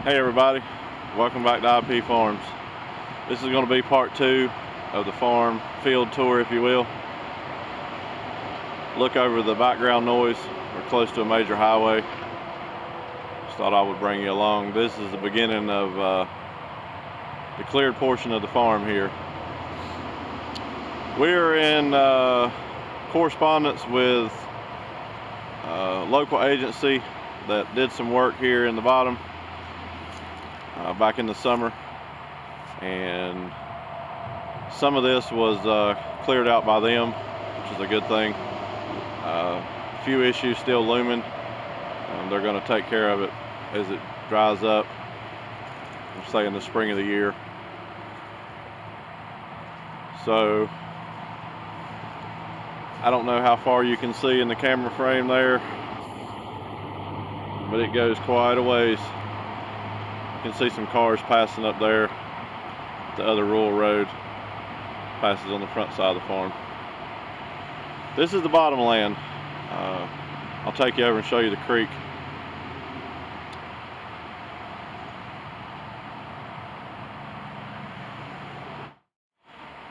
Hey everybody, welcome back to IP Farms. This is going to be part 2 of the farm field tour, if you will. Look over the background noise. We're close to a major highway. Just thought I would bring you along. This is the beginning of the cleared portion of the farm here. We're in correspondence with a local agency that did some work here in the bottom back in the summer, and some of this was cleared out by them, which is a good thing. A few issues still looming. They're going to take care of it as it dries up, say in the spring of the year. So I don't know how far you can see in the camera frame there, but it goes quite a ways. You can see some cars passing up there. The other rural road passes on the front side of the farm. This is the bottomland. I'll take you over and show you the creek.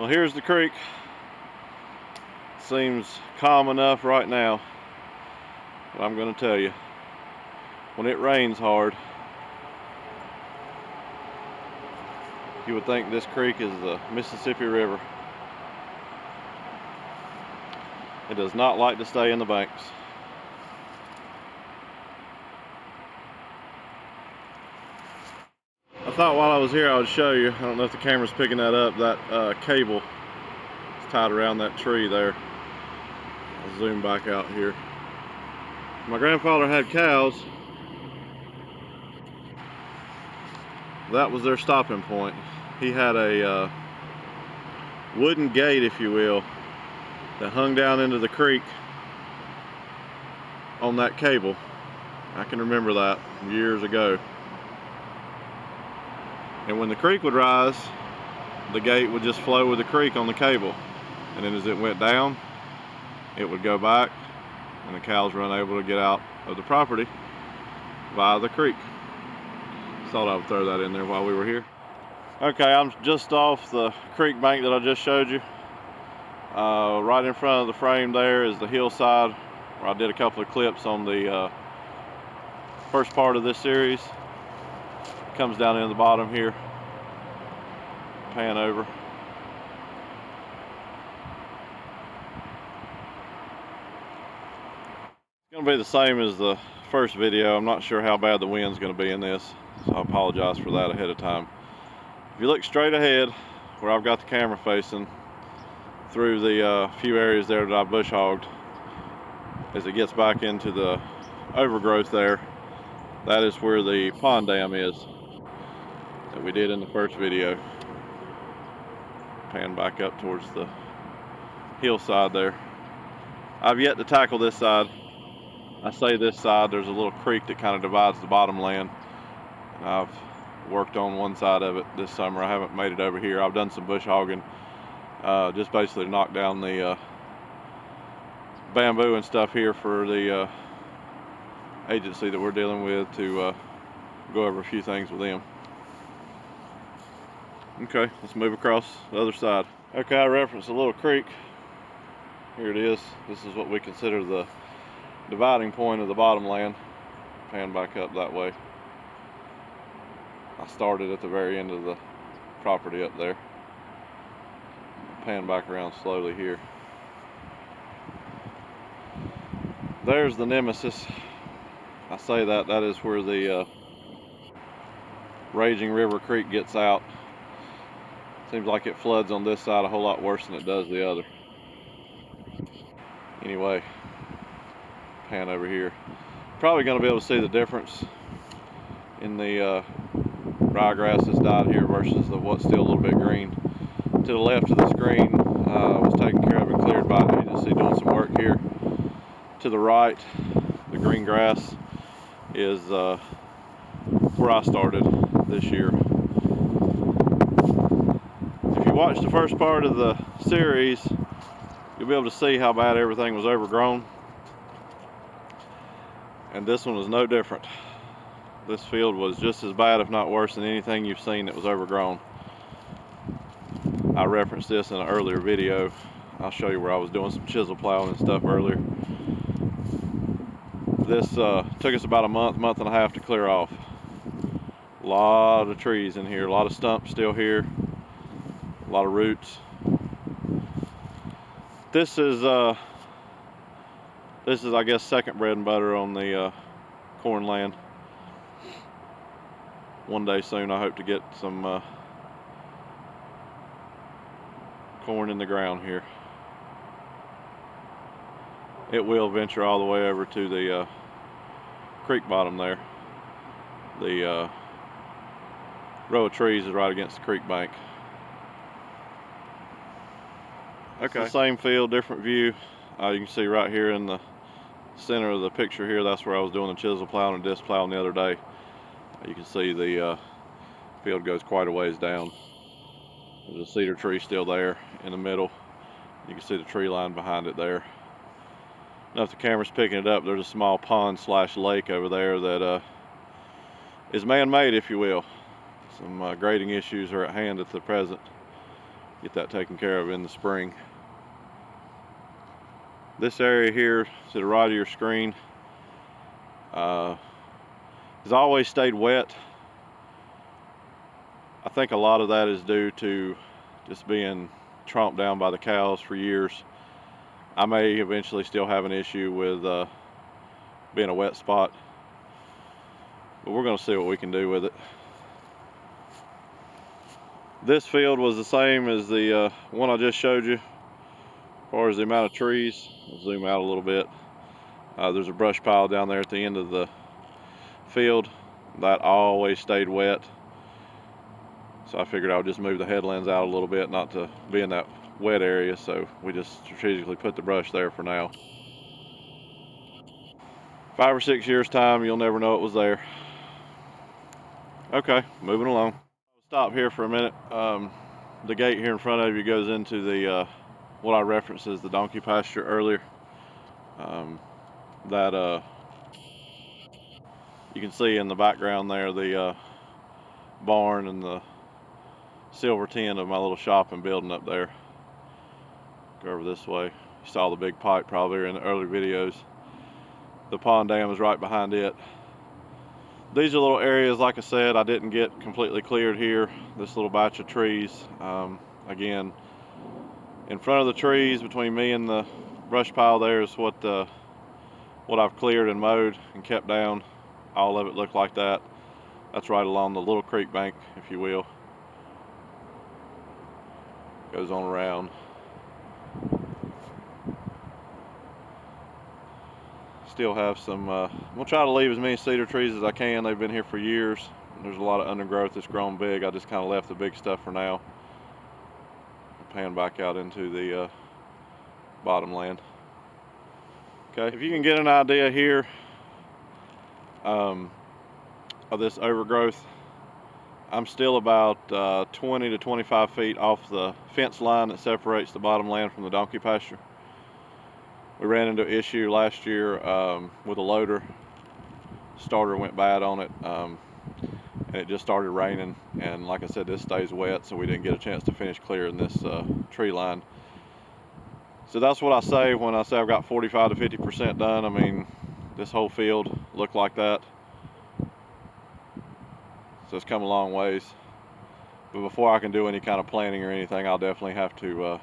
Well, here's the creek. Seems calm enough right now, but I'm going to tell you, when it rains hard, you would think this creek is the Mississippi River. It does not like to stay in the banks. I thought while I was here I would show you, I don't know if the camera's picking that up, that cable is tied around that tree there. I'll zoom back out here. My grandfather had cows. That was their stopping point. He had a wooden gate, if you will, that hung down into the creek on that cable. I can remember that years ago. And when the creek would rise, the gate would just flow with the creek on the cable. And then as it went down, it would go back, and the cows were unable to get out of the property via the creek. Thought I would throw that in there while we were here. Okay, I'm just off the creek bank that I just showed you. Right in front of the frame there is the hillside where I did a couple of clips on the first part of this series. It comes down in the bottom here. Pan over. It's going to be the same as the first video. I'm not sure how bad the wind's going to be in this, so I apologize for that ahead of time. If you look straight ahead where I've got the camera facing, through the few areas there that I bush hogged, as it gets back into the overgrowth there, that is where the pond dam is that we did in the first video. Pan back up towards the hillside there. I've yet to tackle this side. I say this side, there's a little creek that kind of divides the bottomland. I've worked on one side of it this summer. I haven't made it over here. I've done some bush hogging, just basically knock down the bamboo and stuff here for the agency that we're dealing with to go over a few things with them. Okay, let's move across the other side. Okay, I referenced a little creek. Here it is. This is what we consider the dividing point of the bottomland. Pan back up that way. I started at the very end of the property up there. Pan back around slowly here. There's the nemesis. I say that is where the raging river creek gets out. Seems like it floods on this side a whole lot worse than it does the other. Anyway, pan over here. Probably going to be able to see the difference in the ryegrass that's dyed here versus the what's still a little bit green. To the left of the screen was taken care of and cleared by an agency doing some work here. To the right, the green grass is where I started this year. If you watch the first part of the series, you'll be able to see how bad everything was overgrown. And this one was no different. This field was just as bad, if not worse, than anything you've seen that was overgrown. I referenced this in an earlier video. I'll show you where I was doing some chisel plowing and stuff earlier. This took us about a month and a half to clear off. A lot of trees in here, a lot of stumps still here, a lot of roots. This is I guess second bread and butter on the corn land. One day soon I hope to get some corn in the ground here. It will venture all the way over to the creek bottom there. The row of trees is right against the creek bank. Okay. It's the same field, different view. You can see right here in the center of the picture here, that's where I was doing the chisel plowing and disc plowing the other day. You can see the field goes quite a ways down. There's a cedar tree still there in the middle. You can see the tree line behind it there. Now if the camera's picking it up, there's a small pond / lake over there that is man-made, if you will. Some grading issues are at hand at the present. Get that taken care of in the spring. This area here to the right of your screen has always stayed wet. I think a lot of that is due to just being tromped down by the cows for years. I may eventually still have an issue with being a wet spot, but we're going to see what we can do with it. This field was the same as the one I just showed you. As far as the amount of trees, I'll zoom out a little bit. There's a brush pile down there at the end of the field. That always stayed wet. So I figured I would just move the headlands out a little bit, not to be in that wet area. So we just strategically put the brush there for now. 5 or 6 years time, you'll never know it was there. Okay, moving along. I'll stop here for a minute. The gate here in front of you goes into the what I referenced as the donkey pasture earlier. You can see in the background there the barn and the silver tin of my little shop and building up there. Go over this way. You saw the big pipe probably in the earlier videos. The pond dam is right behind it. These are little areas, like I said, I didn't get completely cleared here. This little batch of trees, again, in front of the trees between me and the brush pile there is what I've cleared and mowed and kept down. All of it looked like that. That's right along the little creek bank, if you will. Goes on around. Still have some, we'll try to leave as many cedar trees as I can. They've been here for years. There's a lot of undergrowth that's grown big. I just kind of left the big stuff for now. Pan back out into the bottom land. Okay, if you can get an idea here of this overgrowth, I'm still about 20 to 25 feet off the fence line that separates the bottom land from the donkey pasture. We ran into an issue last year with a loader. Starter went bad on it, and it just started raining. And like I said, this stays wet, so we didn't get a chance to finish clearing this tree line. So that's what I say when I say I've got 45 to 50% done. I mean, this whole field looked like that. So it's come a long ways. But before I can do any kind of planting or anything, I'll definitely have to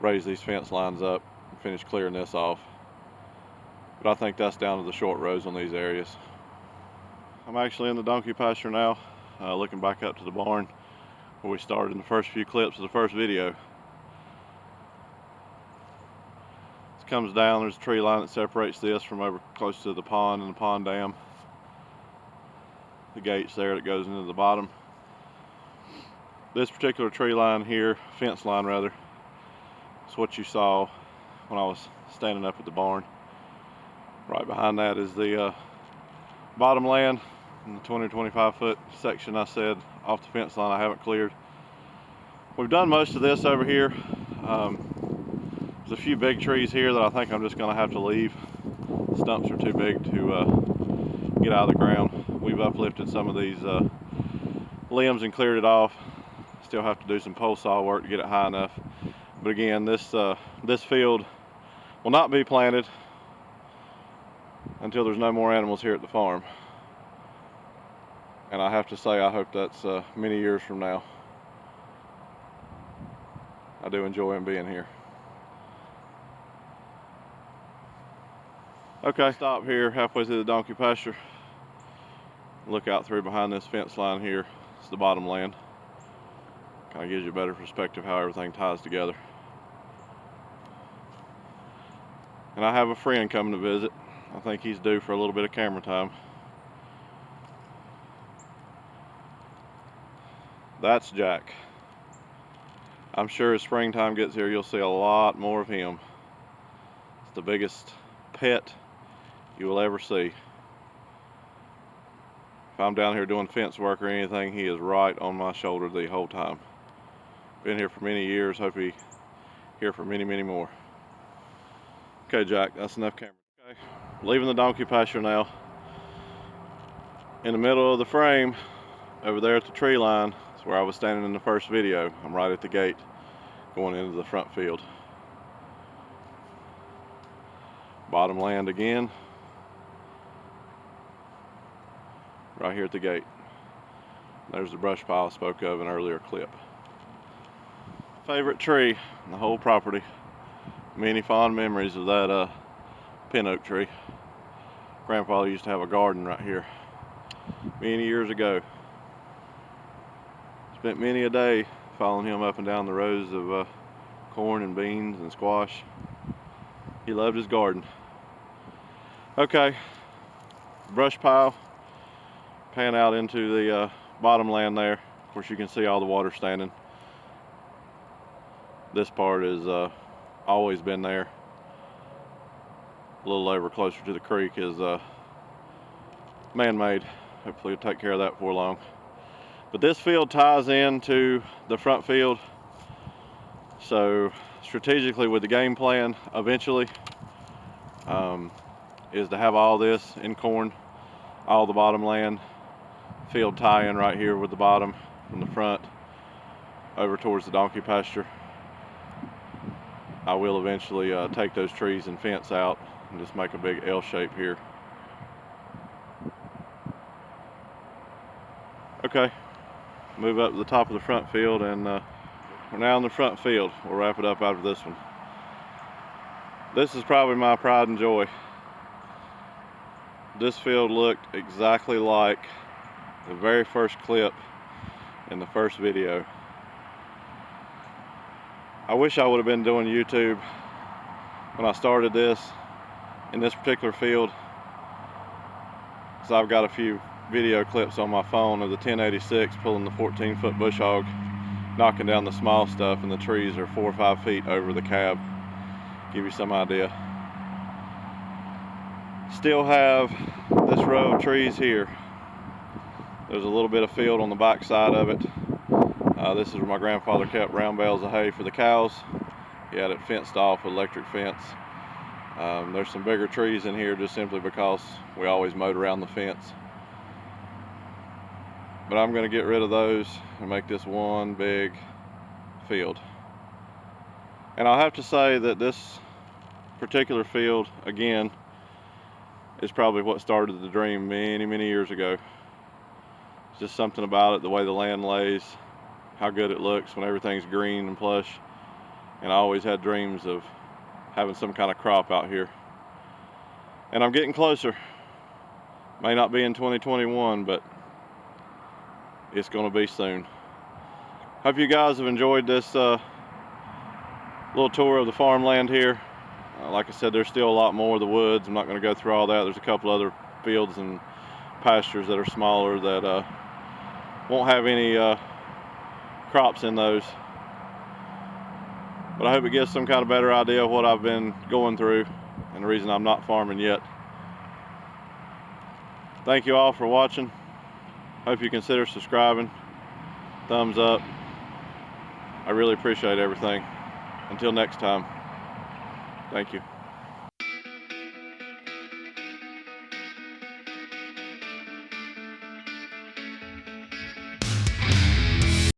raise these fence lines up and finish clearing this off. But I think that's down to the short rows on these areas. I'm actually in the donkey pasture now, looking back up to the barn where we started in the first few clips of the first video. This comes down, there's a tree line that separates this from over close to the pond and the pond dam. The gate's there that goes into the bottom. This particular tree line here, fence line rather, is what you saw when I was standing up at the barn. Right behind that is the bottom land and the 20 to 25 foot section I said off the fence line I haven't cleared. We've done most of this over here. There's a few big trees here that I think I'm just going to have to leave. The stumps are too big to get out of the ground. We've uplifted some of these limbs and cleared it off. Still have to do some pole saw work to get it high enough. But again, this field will not be planted until there's no more animals here at the farm. And I have to say, I hope that's many years from now. I do enjoy him being here. Okay, stop here halfway through the donkey pasture. Look out through behind this fence line here. It's the bottom land. Kind of gives you a better perspective how everything ties together. And I have a friend coming to visit. I think he's due for a little bit of camera time. That's Jack. I'm sure as springtime gets here, you'll see a lot more of him. It's the biggest pet you will ever see. If I'm down here doing fence work or anything, he is right on my shoulder the whole time. Been here for many years, hope he's here for many, many more. Okay, Jack, that's enough camera. Okay, leaving the donkey pasture now. In the middle of the frame, over there at the tree line, is where I was standing in the first video. I'm right at the gate, going into the front field. Bottom land again. Right here at the gate. There's the brush pile I spoke of in an earlier clip. Favorite tree in the whole property. Many fond memories of that pin oak tree. Grandfather used to have a garden right here many years ago. Spent many a day following him up and down the rows of corn and beans and squash. He loved his garden. Okay, brush pile, pan out into the bottom land there. Of course, you can see all the water standing. This part has always been there. A little over closer to the creek is man-made. Hopefully we'll take care of that before long. But this field ties into the front field. So strategically with the game plan eventually is to have all this in corn, all the bottom land, field tie-in right here with the bottom from the front over towards the donkey pasture. I will eventually take those trees and fence out and just make a big L shape here. Okay, move up to the top of the front field, and we're now in the front field. We'll wrap it up after this one. This is probably my pride and joy. This field looked exactly like the very first clip in the first video. I wish I would have been doing YouTube when I started this in this particular field, so I've got a few video clips on my phone of the 1086 pulling the 14-foot bush hog, knocking down the small stuff, and the trees are 4 or 5 feet over the cab. Give you some idea. Still have this row of trees here. There's a little bit of field on the back side of it. This is where my grandfather kept round bales of hay for the cows. He had it fenced off with electric fence. There's some bigger trees in here just simply because we always mowed around the fence. But I'm going to get rid of those and make this one big field. And I'll have to say that this particular field, again, is probably what started the dream many, many years ago. It's just something about it, the way the land lays, how good it looks when everything's green and plush. And I always had dreams of having some kind of crop out here. And I'm getting closer. May not be in 2021, but it's going to be soon. Hope you guys have enjoyed this little tour of the farmland here. Like I said, there's still a lot more of the woods. I'm not going to go through all that. There's a couple other fields and pastures that are smaller that won't have any crops in those. But I hope it gives some kind of better idea of what I've been going through and the reason I'm not farming yet. Thank you all for watching. Hope you consider subscribing. Thumbs up. I really appreciate everything. Until next time, thank you.